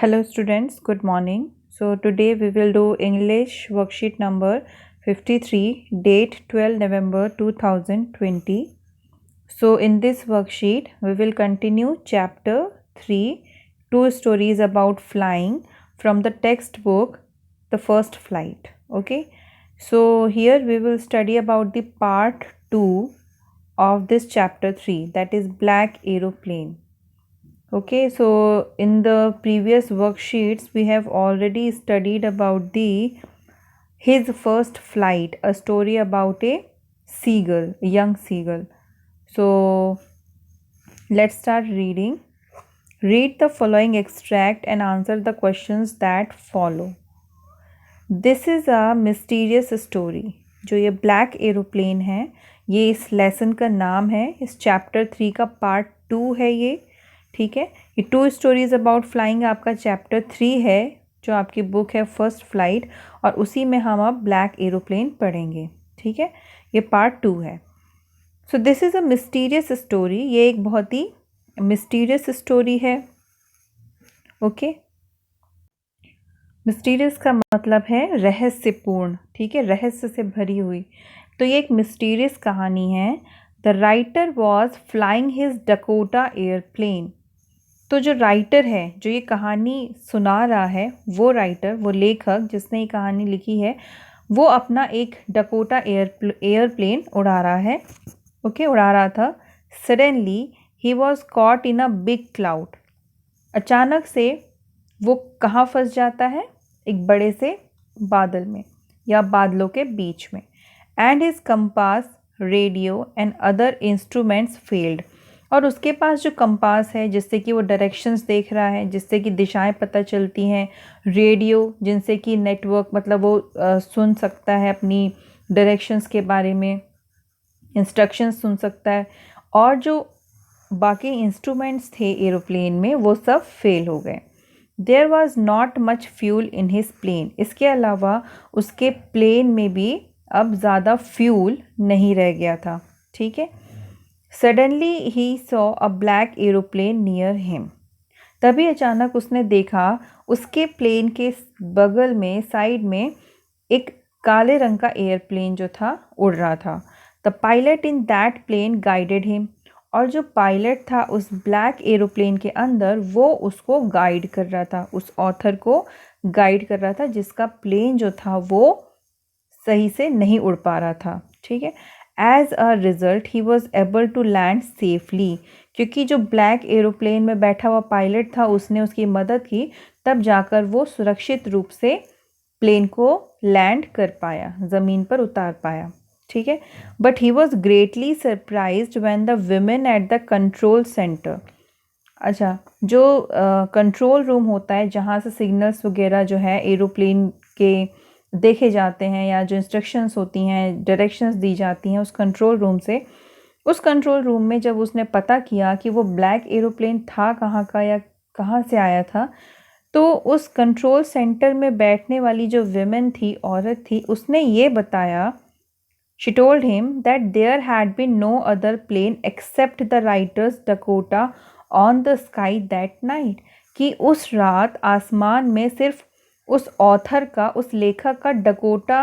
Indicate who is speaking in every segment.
Speaker 1: Hello students, good morning. So today we will do English worksheet number 53, date 12 November 2020. So in this worksheet we will continue chapter 3, two stories about flying from the textbook The First Flight. Okay. So here we will study about the part 2 of this chapter 3, that is Black Aeroplane. Okay, so in the previous worksheets we have already studied about the his first flight, a story about a seagull, a young seagull. So let's start reading. Read the following extract and answer the questions that follow. This is a mysterious story. जो ये black aeroplane है, ये इस lesson का नाम है, इस chapter 3 का पार्ट 2 है ये. ठीक है, ये टू स्टोरीज अबाउट फ्लाइंग आपका चैप्टर 3 है जो आपकी बुक है फर्स्ट फ्लाइट, और उसी में हम अब ब्लैक एरोप्लेन पढ़ेंगे. ठीक है, ये पार्ट 2 है. So this is a mysterious story. ये एक बहुत ही मिस्टीरियस स्टोरी है. ओके, मिस्टीरियस का मतलब है रहस्यपूर्ण. ठीक है, रहस्य से भरी हुई. तो ये एक मिस्टीरियस कहानी है. The writer was flying his Dakota airplane. तो जो राइटर है, जो ये कहानी सुना रहा है, वो राइटर, वो लेखक जिसने ये कहानी लिखी है, वो अपना एक डकोटा एयरप्लेन उड़ा रहा है. ओके, उड़ा रहा था. Suddenly he was caught in a big cloud. अचानक से वो कहाँ फंस जाता है? एक बड़े से बादल में या बादलों के बीच में. And his compass, radio and other instruments failed. और उसके पास जो कंपास है जिससे कि वो डायरेक्शंस देख रहा है, जिससे कि दिशाएं पता चलती हैं, रेडियो जिनसे कि नेटवर्क मतलब वो सुन सकता है अपनी डायरेक्शंस के बारे में, इंस्ट्रक्शंस सुन सकता है, और जो बाकी इंस्ट्रूमेंट्स थे एरोप्लेन में वो सब फेल हो गए. There was not much fuel in his plane. इसके अलावा उसके प्लेन में भी अब ज़्यादा फ्यूल नहीं रह गया था. ठीक है. Suddenly he saw a black aeroplane near him. तभी अचानक उसने देखा उसके प्लेन के बगल में, साइड में, एक काले रंग का एयरप्लेन जो था उड़ रहा था. The pilot in that plane guided him. और जो पायलट था उस ब्लैक एरोप्लेन के अंदर, वो उसको गाइड कर रहा था, उस ऑथर को गाइड कर रहा था जिसका प्लेन जो था वो सही से नहीं उड़ पा रहा था. ठीक है. As a result he was able to land safely. क्योंकि जो ब्लैक एरोप्लेन में बैठा हुआ पायलट था उसने उसकी मदद की, तब जाकर वो सुरक्षित रूप से प्लेन को लैंड कर पाया, ज़मीन पर उतार पाया. ठीक है. But he was greatly surprised when the women at the control centre. अच्छा, जो कंट्रोल रूम होता है जहाँ से सिग्नल्स वगैरह जो है एरोप्लेन के देखे जाते हैं, या जो इंस्ट्रक्शंस होती हैं, डायरेक्शंस दी जाती हैं उस कंट्रोल रूम से, उस कंट्रोल रूम में जब उसने पता किया कि वो ब्लैक एरोप्लेन था कहाँ का या कहाँ से आया था, तो उस कंट्रोल सेंटर में बैठने वाली जो विमेन थी, औरत थी, उसने ये बताया, she told him that there had been no other plane except the writer's Dakota on the sky that night. कि उस रात आसमान में सिर्फ उस ऑथर का, उस लेखक का डकोटा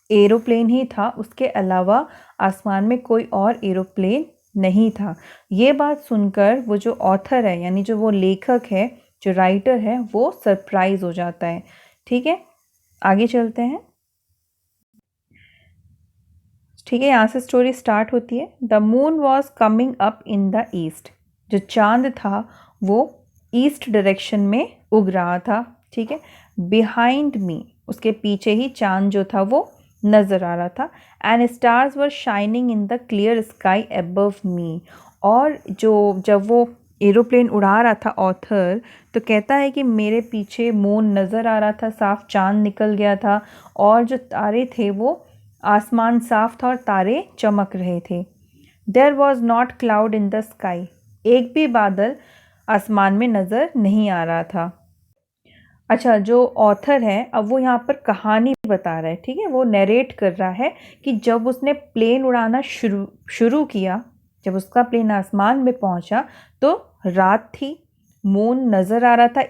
Speaker 1: एरोप्लेन ही था, उसके अलावा आसमान में कोई और एरोप्लेन नहीं था. ये बात सुनकर वो जो ऑथर है, यानी जो वो लेखक है, जो राइटर है, वो सरप्राइज हो जाता है. ठीक है, आगे चलते हैं. ठीक है, यहाँ से स्टोरी स्टार्ट होती है. The moon was coming up in the east. जो चांद था वो ईस्ट डायरेक्शन में उग रहा था. ठीक है. बिहाइंड मी, उसके पीछे ही चांद जो था वो नज़र आ रहा था. And stars were shining in the clear sky above मी. और जब वो एरोप्लेन उड़ा रहा था ऑथर, तो कहता है कि मेरे पीछे मून नज़र आ रहा था, साफ चांद निकल गया था, और जो तारे थे वो, आसमान साफ था और तारे चमक रहे थे. There was not cloud in the sky. एक भी बादल आसमान में नज़र नहीं आ रहा था. अच्छा, जो ऑथर है अब वो यहाँ पर कहानी बता रहा है. ठीक है, वो नरेट कर रहा है कि जब उसने प्लेन उड़ाना शुरू किया, जब उसका प्लेन आसमान में पहुँचा तो रात थी, मून नज़र आ रहा था,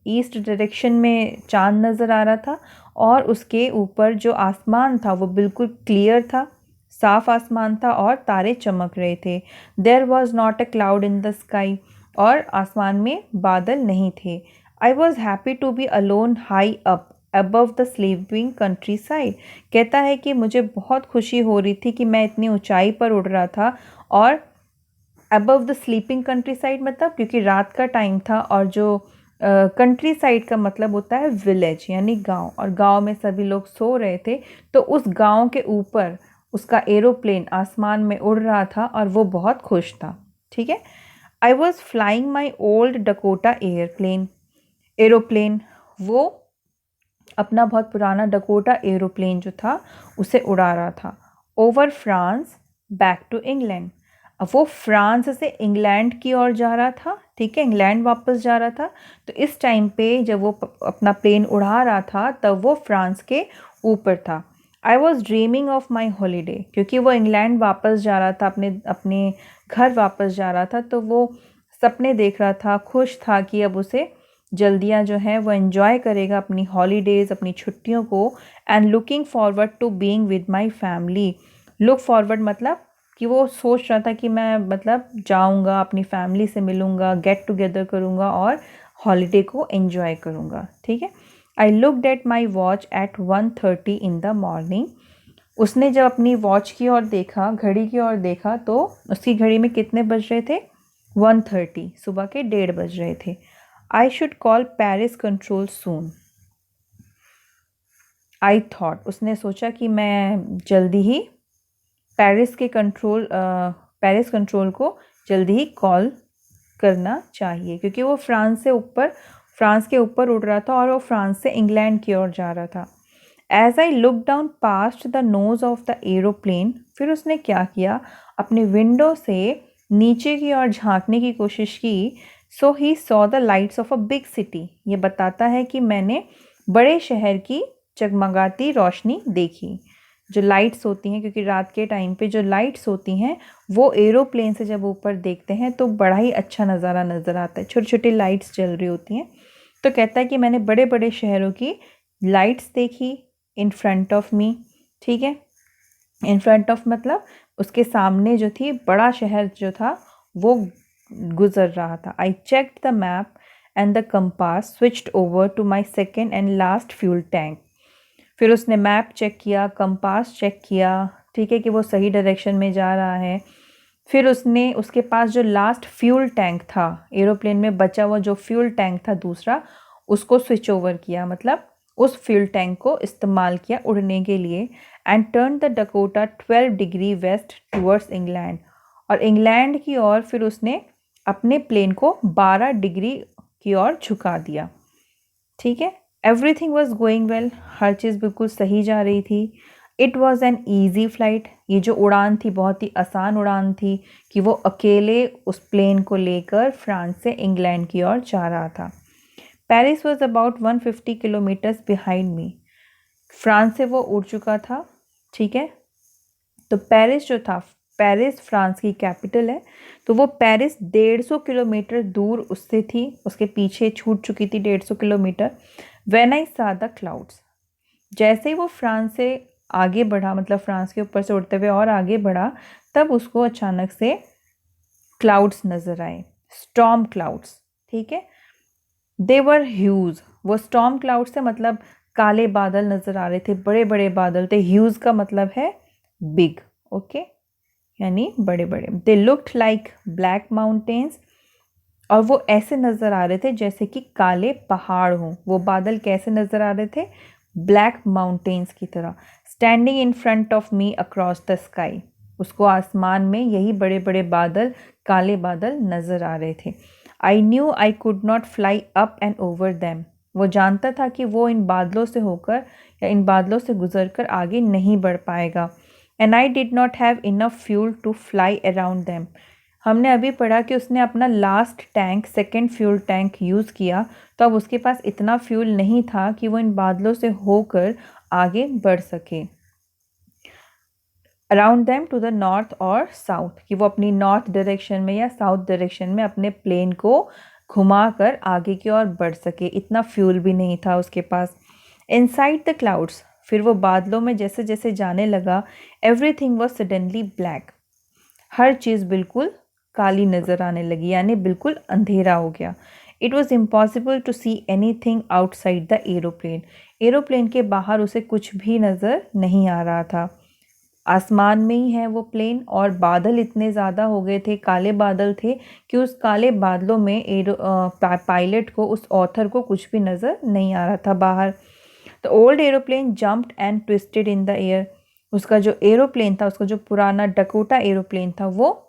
Speaker 1: ईस्ट डायरेक्शन में चांद नज़र आ रहा था, और उसके ऊपर जो आसमान था वो बिल्कुल क्लियर था, साफ आसमान था और तारे चमक रहे थे। There was not a cloud in the sky, और आसमान में बादल नहीं थे। I was happy to be alone high up above the sleeping countryside. कहता है कि मुझे बहुत खुशी हो रही थी कि मैं इतनी ऊंचाई पर उड़ रहा था, और above the sleeping country side मतलब क्योंकि रात का टाइम था, और जो कंट्री साइड का मतलब होता है विलेज यानी गांव, और गांव में सभी लोग सो रहे थे, तो उस गांव के ऊपर उसका एरोप्लेन आसमान में उड़ रहा था और वो बहुत खुश था। ठीक है। I was flying my old Dakota aeroplane, वो अपना बहुत पुराना डकोटा एरोप्लेन जो था उसे उड़ा रहा था। Over France back to England, अब वो फ्रांस से इंग्लैंड की ओर जा रहा था। ठीक है, इंग्लैंड वापस जा रहा था। तो इस टाइम पे जब वो अपना प्लेन उड़ा रहा था तब वो फ्रांस के ऊपर था। I was dreaming of my holiday, क्योंकि वो इंग्लैंड वापस जा रहा था, अपने अपने घर वापस जा रहा था, तो वो सपने देख रहा था, खुश था कि अब उसे जल्दियाँ जो है वो एंजॉय करेगा अपनी हॉलीडेज़, अपनी छुट्टियों को। And looking forward to being with my family. Look forward मतलब कि वो सोच रहा था कि मैं मतलब जाऊंगा, अपनी फैमिली से मिलूंगा, गेट टुगेदर करूंगा और हॉलीडे को एंजॉय करूंगा। ठीक है। I looked at my watch at 1:30 in the morning. उसने जब अपनी वॉच की ओर देखा, घड़ी की ओर देखा, तो उसकी घड़ी में कितने बज रहे थे? 1:30, सुबह के 1:30 बज रहे थे। I should call Paris control soon. I thought, उसने सोचा कि मैं जल्दी ही पेरिस कंट्रोल को जल्दी ही कॉल करना चाहिए, क्योंकि वो फ्रांस के ऊपर उड़ रहा था और वो फ्रांस से इंग्लैंड की ओर जा रहा था। As I look down past the nose of the aeroplane, फिर उसने क्या किया, अपनी विंडो से नीचे की ओर झांकने की कोशिश की। So he saw the lights of a big city, ये बताता है कि मैंने बड़े शहर की जगमगाती रोशनी देखी। जो लाइट्स होती हैं, क्योंकि रात के टाइम पे जो लाइट्स होती हैं वो एरोप्लेन से जब ऊपर देखते हैं तो बड़ा ही अच्छा नज़ारा नज़र आता है, छोटी छोटी लाइट्स जल रही होती हैं। तो कहता है कि मैंने बड़े बड़े शहरों की लाइट्स देखी इन फ्रंट ऑफ मी। ठीक है, इन फ्रंट ऑफ मतलब उसके सामने जो थी, बड़ा शहर जो था वो गुजर रहा था। I checked the map and the compass, switched over to my second and last fuel tank. फिर उसने मैप चेक किया, कंपास चेक किया, ठीक है, कि वो सही डायरेक्शन में जा रहा है। फिर उसने उसके पास जो लास्ट फ्यूल टैंक था, एरोप्लेन में बचा हुआ जो फ्यूल टैंक था दूसरा, उसको स्विच ओवर किया, मतलब उस फ्यूल टैंक को इस्तेमाल किया उड़ने के लिए। And turn the Dakota 12 degree west towards England, और इंग्लैंड की ओर फिर उसने अपने प्लेन को 12 डिग्री की ओर झुका दिया। ठीक है। एवरीथिंग वॉज गोइंग वेल, हर चीज़ बिल्कुल सही जा रही थी। It was an easy flight, ये जो उड़ान थी बहुत ही आसान उड़ान थी कि वो अकेले उस प्लेन को लेकर फ्रांस से इंग्लैंड की ओर जा रहा था। Paris was about 150 kilometres behind me, France से वो उड़ चुका था। ठीक है, तो पेरिस जो था, पेरिस फ्रांस की कैपिटल है, तो वो पेरिस 150 किलोमीटर दूर उससे थी, उसके पीछे छूट चुकी थी 150 किलोमीटर। व्हेन आई सा द क्लाउड्स, जैसे ही वो फ्रांस से आगे बढ़ा, मतलब फ्रांस के ऊपर से उड़ते हुए और आगे बढ़ा, तब उसको अचानक से क्लाउड्स नज़र आए, स्टॉर्म क्लाउड्स। ठीक है, दे वर ह्यूज, वो स्टॉर्म क्लाउड से मतलब काले बादल नज़र आ रहे थे, बड़े बड़े बादल थे। ह्यूज का मतलब है बिग, ओके, यानी बड़े बड़े। They looked like black mountains, और वो ऐसे नज़र आ रहे थे जैसे कि काले पहाड़ हों। वो बादल कैसे नज़र आ रहे थे? ब्लैक माउंटेन्स की तरह। Standing in front of me across the sky, उसको आसमान में यही बड़े बड़े बादल, काले बादल नज़र आ रहे थे। I knew I could not fly up and over them, वो जानता था कि वो इन बादलों से होकर या इन बादलों से गुजर कर आगे नहीं बढ़ पाएगा। And I did not have enough fuel to fly around them, हमने अभी पढ़ा कि उसने अपना last tank, second fuel tank use किया, तो अब उसके पास इतना फ्यूल नहीं था कि वो इन बादलों से होकर आगे बढ़ सके। Around them to the north और साउथ, कि वो अपनी नॉर्थ डायरेक्शन में या साउथ डायरेक्शन में अपने प्लेन को घुमा कर आगे की ओर बढ़ सके, इतना फ्यूल भी नहीं था उसके पास। इनसाइड द क्लाउड्स, फिर वो बादलों में जैसे जैसे जाने लगा, एवरीथिंग वॉज सडनली ब्लैक, हर चीज़ बिल्कुल काली नज़र आने लगी, यानी बिल्कुल अंधेरा हो गया। It was impossible to see anything outside the aeroplane, aeroplane के बाहर उसे कुछ भी नज़र नहीं आ रहा था। आसमान में ही है वो प्लेन, और बादल इतने ज़्यादा हो गए थे, काले बादल थे कि उस काले बादलों में पायलट को, उस ऑथर को कुछ भी नज़र नहीं आ रहा था बाहर। The old aeroplane jumped and twisted in the air, उसका जो एरोप्लेन था, उसका जो पुराना डकोटा एरोप्लेन था, वो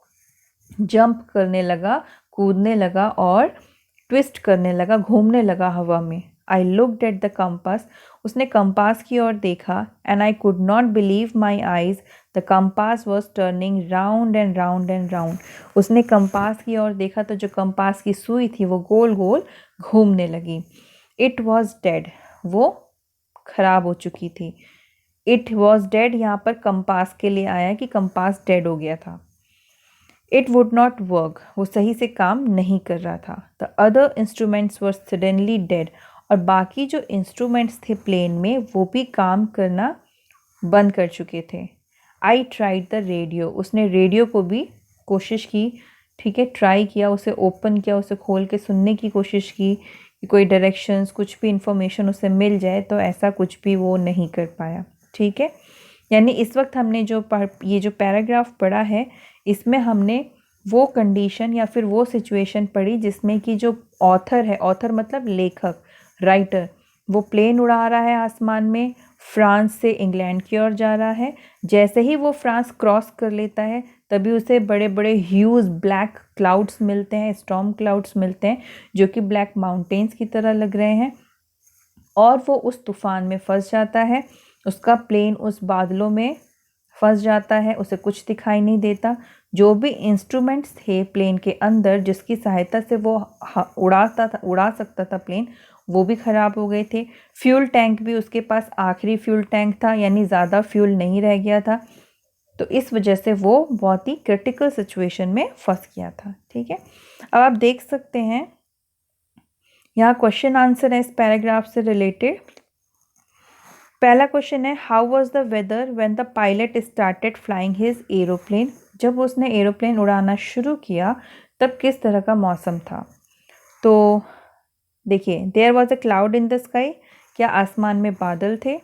Speaker 1: जंप करने लगा, कूदने लगा और ट्विस्ट करने लगा, घूमने लगा हवा में। I looked at the compass, उसने कंपास की ओर देखा, and I could not believe my eyes, the compass was turning round and round and round. उसने कंपास की ओर देखा तो जो कंपास की सुई थी वो गोल गोल घूमने लगी। इट वॉज डेड, वो खराब हो चुकी थी। इट वॉज डेड यहाँ पर कंपास के लिए आया कि कंपास डेड हो गया था। इट वुड नॉट वर्क, वो सही से काम नहीं कर रहा था। The other instruments were suddenly dead, और बाकी जो इंस्ट्रूमेंट्स थे प्लेन में वो भी काम करना बंद कर चुके थे। आई ट्राइड द रेडियो, उसने रेडियो को भी कोशिश की, ठीक है, ट्राई किया, उसे ओपन किया, उसे खोल के सुनने की कोशिश की कि कोई डायरेक्शंस, कुछ भी इंफॉर्मेशन उसे मिल जाए, तो ऐसा कुछ भी वो नहीं कर पाया। ठीक है, यानी इस वक्त हमने ये जो पैराग्राफ पढ़ा है, इसमें हमने वो कंडीशन या फिर वो सिचुएशन पढ़ी जिसमें कि जो ऑथर है, ऑथर मतलब लेखक, राइटर, वो प्लेन उड़ा रहा है आसमान में, फ्रांस से इंग्लैंड की ओर जा रहा है। जैसे ही वो फ्रांस क्रॉस कर लेता है तभी उसे बड़े बड़े ह्यूज ब्लैक क्लाउड्स मिलते हैं, स्टॉर्म क्लाउड्स मिलते हैं, जो कि ब्लैक माउंटेन्स की तरह लग रहे हैं, और वो उस तूफान में फंस जाता है। उसका प्लेन उस बादलों में फंस जाता है, उसे कुछ दिखाई नहीं देता। जो भी इंस्ट्रूमेंट्स थे प्लेन के अंदर जिसकी सहायता से वो उड़ा सकता था प्लेन, वो भी ख़राब हो गए थे। फ्यूल टैंक भी उसके पास आखिरी फ्यूल टैंक था, यानी ज़्यादा फ्यूल नहीं रह गया था। तो इस वजह से वो बहुत ही क्रिटिकल सिचुएशन में फंस गया था। ठीक है, अब आप देख सकते हैं यहाँ क्वेश्चन आंसर है इस पैराग्राफ से रिलेटेड। पहला क्वेश्चन है, how was the weather when the pilot started flying his aeroplane, जब उसने एरोप्लेन उड़ाना शुरू किया तब किस तरह का मौसम था। तो देखिए, there was a cloud in the sky, क्या आसमान में बादल थे।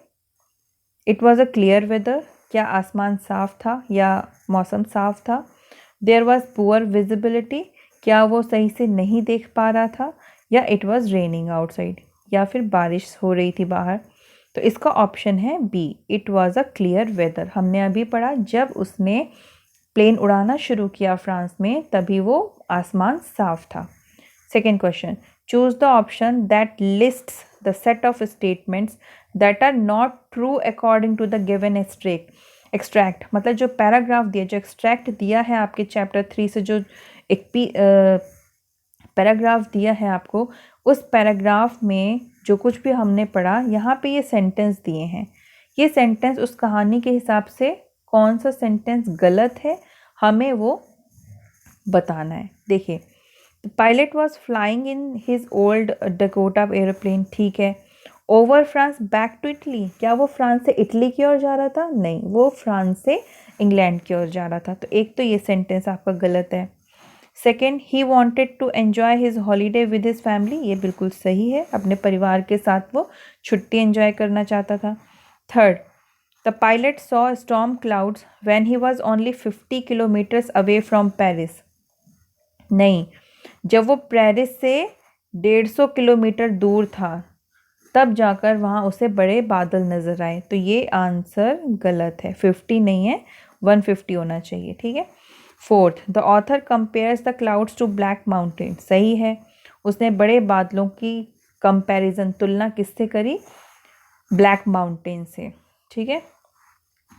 Speaker 1: It was a clear weather, क्या आसमान साफ था या मौसम साफ था। देयर वॉज पुअर विजिबिलिटी, क्या वो सही से नहीं देख पा रहा था, या इट वॉज रेनिंग आउटसाइड, या फिर बारिश हो रही थी बाहर। तो इसका ऑप्शन है B, it was a clear weather. हमने अभी पढ़ा जब उसने प्लेन उड़ाना शुरू किया फ्रांस में तभी वो आसमान साफ था। Second question, choose the option that lists the set of statements that are not true according to the given extract, मतलब जो पैराग्राफ दिया, जो एक्सट्रैक्ट दिया है आपके चैप्टर 3 से, जो एक पैराग्राफ दिया है आपको, उस पैराग्राफ में जो कुछ भी हमने पढ़ा, यहाँ पे ये सेंटेंस दिए हैं, ये सेंटेंस उस कहानी के हिसाब से कौन सा सेंटेंस गलत है हमें वो बताना है। देखिए, pilot was flying in his old Dakota aeroplane, ठीक है। Over France back to Italy, क्या वो फ्रांस से इटली की ओर जा रहा था? नहीं, वो फ्रांस से इंग्लैंड की ओर जा रहा था। तो एक तो ये सेंटेंस आपका गलत है। Second, he wanted to enjoy his holiday with his family, ये बिल्कुल सही है, अपने परिवार के साथ वो छुट्टी एंजॉय करना चाहता था। Third, the pilot saw storm clouds when he was only 50 kilometres away from Paris, नहीं, जब वो पेरिस से 150 किलोमीटर दूर था तब जाकर वहाँ उसे बड़े बादल नज़र आए। तो ये आंसर गलत है, 50 नहीं है, 150 होना चाहिए। ठीक है। Fourth, the author compares the clouds to black mountain, सही है, उसने बड़े बादलों की कंपैरिजन, तुलना किससे करी? ब्लैक माउंटेन से। ठीक है।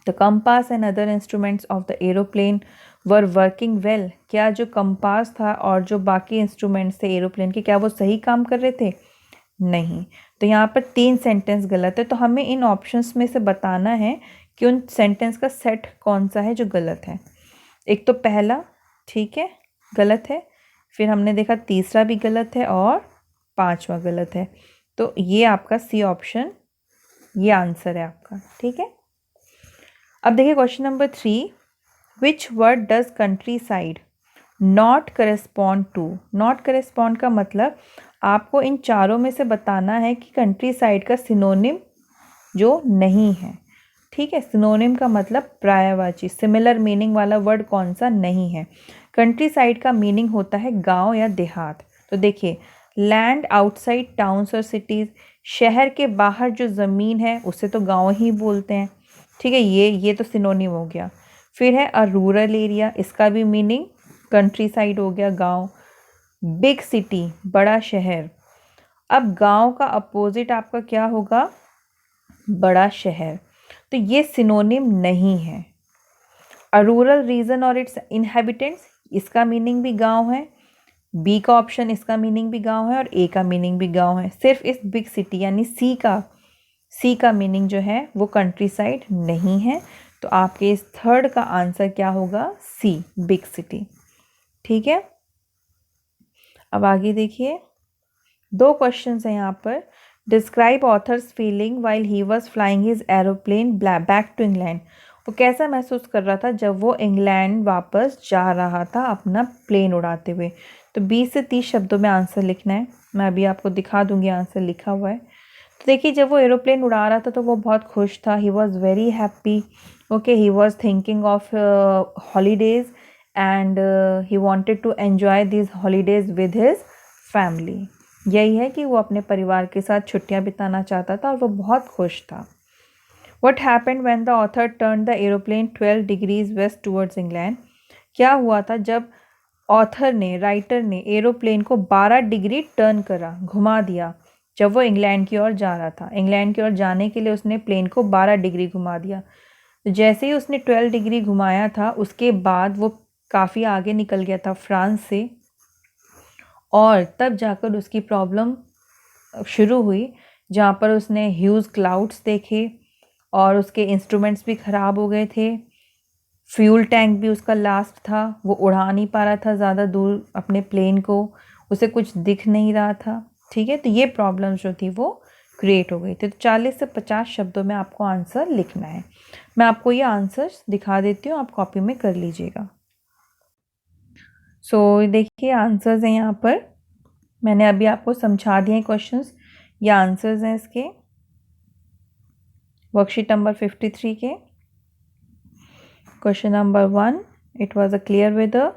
Speaker 1: The compass and other instruments of the aeroplane were working well, क्या जो कंपास था और जो बाकी इंस्ट्रूमेंट्स थे एरोप्लेन के, क्या वो सही काम कर रहे थे? नहीं। तो यहाँ पर 3 सेंटेंस गलत है। तो हमें इन ऑप्शंस में से बताना है कि उन सेंटेंस का सेट कौन सा है जो गलत है। एक तो पहला, ठीक है, गलत है। फिर हमने देखा तीसरा भी गलत है और पांचवा गलत है। तो ये आपका सी ऑप्शन ये आंसर है आपका। ठीक है, अब देखिए question number 3, which word does countryside not correspond to. Not correspond का मतलब आपको इन चारों में से बताना है कि कंट्री साइड का सिनोनिम जो नहीं है। ठीक है, सिनोनिम का मतलब पर्यायवाची, सिमिलर मीनिंग वाला वर्ड कौन सा नहीं है। कंट्री साइड का मीनिंग होता है गांव या देहात। तो देखिए, लैंड आउटसाइड टाउन्स और सिटीज़, शहर के बाहर जो ज़मीन है उसे तो गांव ही बोलते हैं। ठीक है, ये तो सिनोनिम हो गया। फिर है अ रूरल एरिया, इसका भी मीनिंग कंट्री साइड हो गया, गांव। बिग सिटी, बड़ा शहर। अब गांव का अपोजिट आपका क्या होगा, बड़ा शहर। तो ये सिनोनिम नहीं है। अ रूरल रीजन और इट्स इनहेबिटेंट्स, इसका मीनिंग भी गांव है। बी का ऑप्शन, इसका मीनिंग भी गांव है और ए का मीनिंग भी गांव है। सिर्फ इस बिग सिटी यानी सी का मीनिंग जो है वो कंट्री साइड नहीं है। तो आपके इस थर्ड का आंसर क्या होगा, सी, बिग सिटी। ठीक है, अब आगे देखिए, 2 क्वेश्चंस हैं यहाँ पर। Describe author's feeling while he was flying his aeroplane back to England. वो कैसा महसूस कर रहा था जब वो इंग्लैंड वापस जा रहा था अपना प्लेन उड़ाते हुए। तो 20 से 30 शब्दों में आंसर लिखना है। मैं अभी आपको दिखा दूंगी, आंसर लिखा हुआ है। तो देखिए, जब वो एरोप्लेन उड़ा रहा था तो वो बहुत खुश था। He was very happy. Okay, he was thinking of holidays and he wanted to enjoy this holidays with his family. यही है कि वो अपने परिवार के साथ छुट्टियां बिताना चाहता था और वो बहुत खुश था। What happened when the author turned the aeroplane 12 degrees west towards England? क्या हुआ था जब ऑथर ने, राइटर ने एरोप्लेन को 12 डिग्री टर्न करा, घुमा दिया, जब वो इंग्लैंड की ओर जा रहा था। इंग्लैंड की ओर जाने के लिए उसने प्लेन को 12 डिग्री घुमा दिया। तो जैसे ही उसने 12 डिग्री घुमाया था उसके बाद वो काफ़ी आगे निकल गया था फ्रांस से, और तब जाकर उसकी प्रॉब्लम शुरू हुई, जहाँ पर उसने ह्यूज क्लाउड्स देखे और उसके इंस्ट्रूमेंट्स भी ख़राब हो गए थे। फ्यूल टैंक भी उसका लास्ट था, वो उड़ा नहीं पा रहा था ज़्यादा दूर अपने प्लेन को, उसे कुछ दिख नहीं रहा था। ठीक है, तो ये प्रॉब्लम जो थी वो क्रिएट हो गई थी। तो 40 से 50 शब्दों में आपको आंसर लिखना है। मैं आपको ये आंसर्स दिखा देती हूँ, आप कॉपी में कर लीजिएगा। सो देखिए, आंसर्स हैं यहाँ पर, मैंने अभी आपको समझा दिए हैं क्वेश्चंस। ये आंसर्स हैं इसके, वर्कशीट नंबर 53 के। Question number 1, it was a clear weather.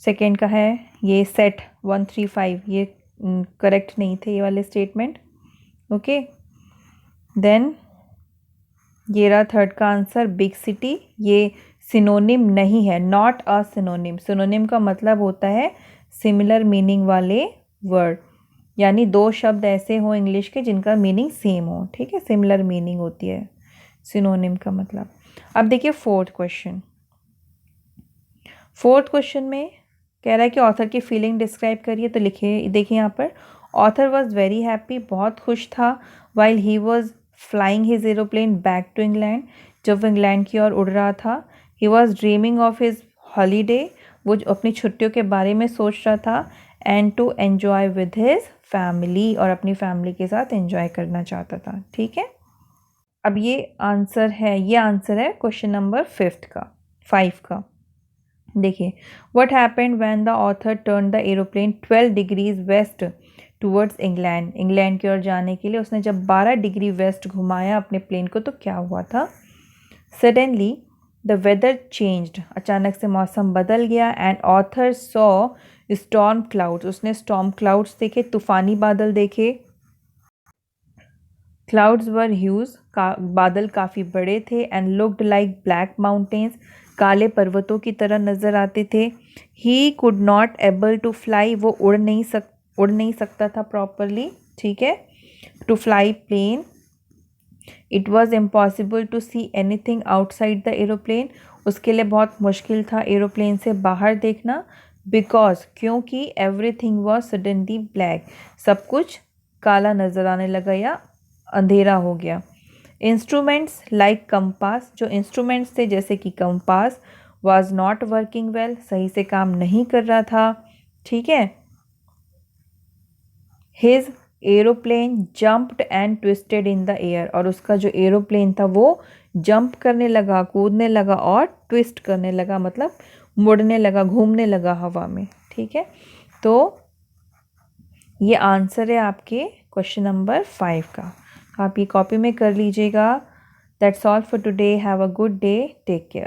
Speaker 1: Second का है ये सेट 135, ये करेक्ट नहीं थे ये वाले स्टेटमेंट। ओके, देन ये रहा थर्ड का आंसर, बिग सिटी। ये सिनोनिम नहीं है, नॉट अ सिनोनिम। सिनोनिम का मतलब होता है सिमिलर मीनिंग वाले वर्ड, यानी 2 शब्द ऐसे हो इंग्लिश के जिनका मीनिंग सेम हो। ठीक है, सिमिलर मीनिंग होती है सिनोनिम का मतलब। अब देखिए फोर्थ क्वेश्चन। फोर्थ क्वेश्चन में कह रहा है कि ऑथर की फीलिंग डिस्क्राइब करिए। तो लिखिए, देखिए यहाँ पर, ऑथर वॉज वेरी हैप्पी, बहुत खुश था, while he was flying his aeroplane back to England, जब वो इंग्लैंड की ओर उड़ रहा था। He was dreaming of his holiday, वो अपनी छुट्टियों के बारे में सोच रहा था, and to enjoy with his family, और अपनी फैमिली के साथ एंजॉय करना चाहता था। ठीक है, अब ये आंसर है क्वेश्चन नंबर 5 का। देखिए, what happened when the author turn the aeroplane 12 degrees west towards England. England की ओर जाने के लिए उसने जब 12 डिग्री वेस्ट घुमाया अपने प्लेन को तो क्या हुआ था। सडनली द वेदर चेंज्ड, अचानक से मौसम बदल गया, and author saw storm clouds, उसने स्टॉर्म क्लाउड्स देखे, तूफानी बादल देखे। क्लाउड्स वर ह्यूज, बादल काफ़ी बड़े थे, and looked like black mountains, काले पर्वतों की तरह नज़र आते थे। He could not able to fly, वो उड़ नहीं सकता था प्रॉपरली। ठीक है, to fly plane. It was impossible to see anything outside the aeroplane, उसके लिए बहुत मुश्किल था एरोप्लेन से बाहर देखना। बिकॉज, क्योंकि एवरीथिंग वॉज सडनली ब्लैक, सब कुछ काला नज़र आने लगा या अंधेरा हो गया। इंस्ट्रूमेंट्स लाइक कंपास, जो इंस्ट्रूमेंट्स थे जैसे कि compass, was not working well, सही से काम नहीं कर रहा था। ठीक है। His aeroplane jumped and twisted in the air, और उसका जो एरोप्लेन था वो जंप करने लगा, कूदने लगा और ट्विस्ट करने लगा, मतलब मुड़ने लगा, घूमने लगा हवा में। ठीक है, तो ये आंसर है आपके क्वेश्चन नंबर 5 का। आप ये कॉपी में कर लीजिएगा। That's all for today. Have a good day. Take care.